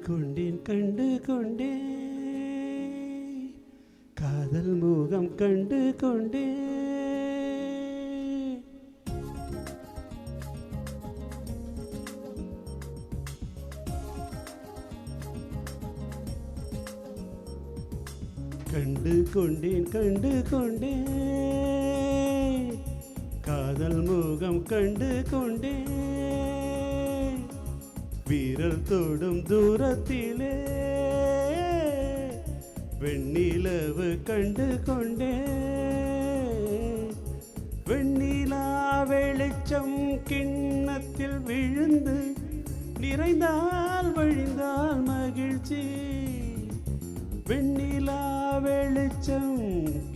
கொண்டேன் கண்டு கொண்டேன் காதல் முகம் கண்டு கொண்டேன். கண்டு கொண்டேன் கண்டு கொண்டேன் காதல் முகம் கண்டு கொண்டேன். வீரல் தொடும் தூரத்திலே வெண்ணிலவு கண்டு கொண்டேன். வெண்ணிலா வெளிச்சம் கிண்ணத்தில் விழுந்து நிறைந்தால் வழிந்தால் மகிழ்ச்சி. வெண்ணிலா வெளிச்சம்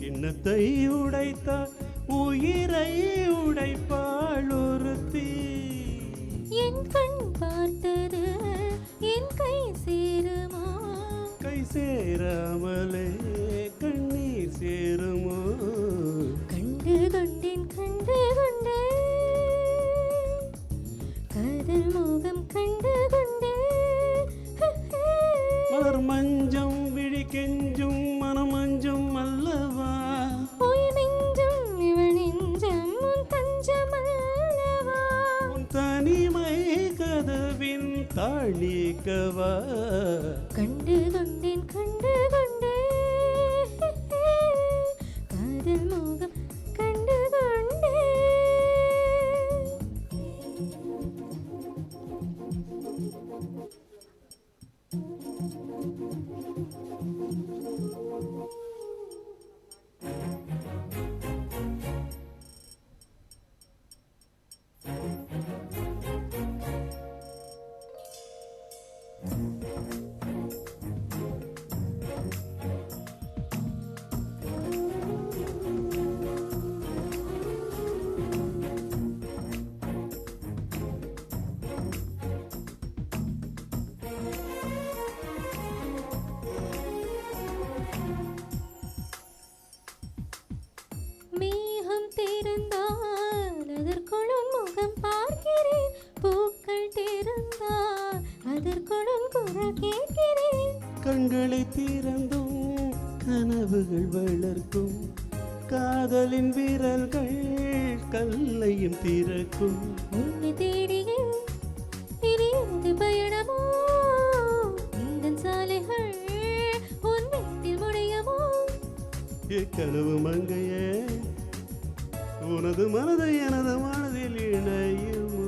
கிண்ணத்தை உடைத்தால் உயிரை உடைப்பாள் ஒருத்தி. என் கண் பார்த்தது என் கை சேருமோ? கை சேராமலே கண்ணீர் சேருமோ? கண்டு கொண்டேன் கண்டு கொண்டேன் காதல் மோகம் கண்டு கொண்டேன். மலர் மஞ்சம் விழி கெஞ்சும் மனம் மஞ்சம் அல்லவா? போய் நெஞ்சம் இவள் நெஞ்சம் உன் தஞ்சம் அல்லவா? உன் தனிமை கதவின் தாழிக்கவா? கண்டு கொண்டேன் கண்டு கொண்டேன் காதல் மோகம் கண்டு கொண்டேன். மேகம் திறந்தால் அதற்குள்ளும் முகம் பார்க்கிறேன். பூக்கள் திறந்தால் அதற்குள்ளும் குரல் கேட்கிறேன். கண்களை திறந்தும் கனவுகள் வளர்க்கும். காதலின் விரல்கள் கல்லையும் திறக்கும். உன்னை தேடியே திரிந்து பயணமோ? இந்த சாலைகள் உன் வீட்டில் முடியுமோ? கனவு மங்கையே உனது மனதை எனது மனதில் இணையுமோ?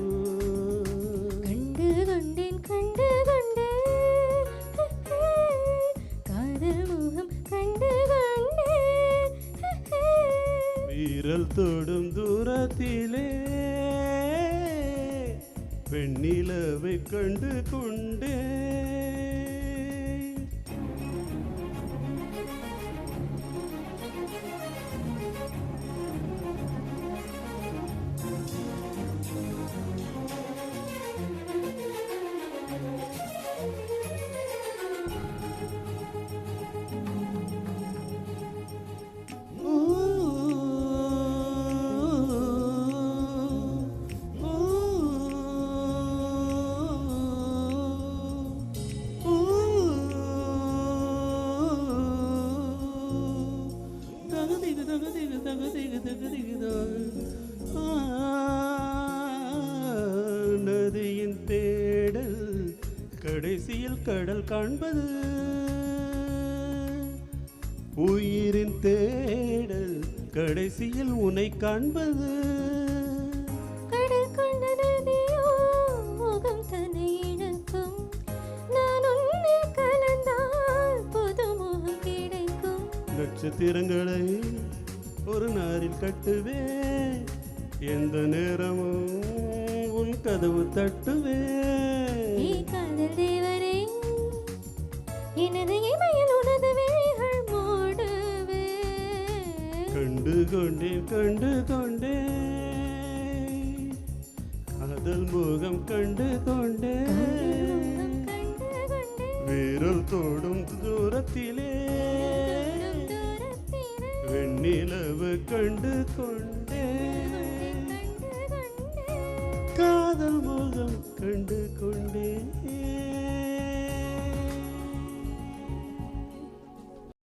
கண்டு கொண்டேன் கண்டு கொண்டேன் காதல் முகம் கண்டு கொண்டேன். வீரல் தொடும் தூரத்திலே வெண்ணிலவை கண்டு கொண்டேன். நதியின் தேடல் கடைசியில் கடல் காண்பது. உயிரின் தேடல் கடைசியில் உன்னை காண்பது. கடல் கொண்ட நதியோ முகம் தன்னை இழக்கும். நான் உன்னில் கலந்தால் புது முகம் கிடைக்கும். நட்சத்திரங்களை ஒரு நாரில் கட்டுவே. எந்த நேரமும் உன் கதவு தட்டுவே. காதல் தேவரே எனது இமையில் உனது விழிகள் மூடுவே. கண்டு கொண்டேன் கண்டு கொண்டேன் காதல் முகம் கண்டு கொண்டேன். வீரல் தோடும் தூரத்திலே வெண்ணிலவு கண்டு கொண்டேன். காதல் முகம் கண்டு கொண்டேன்.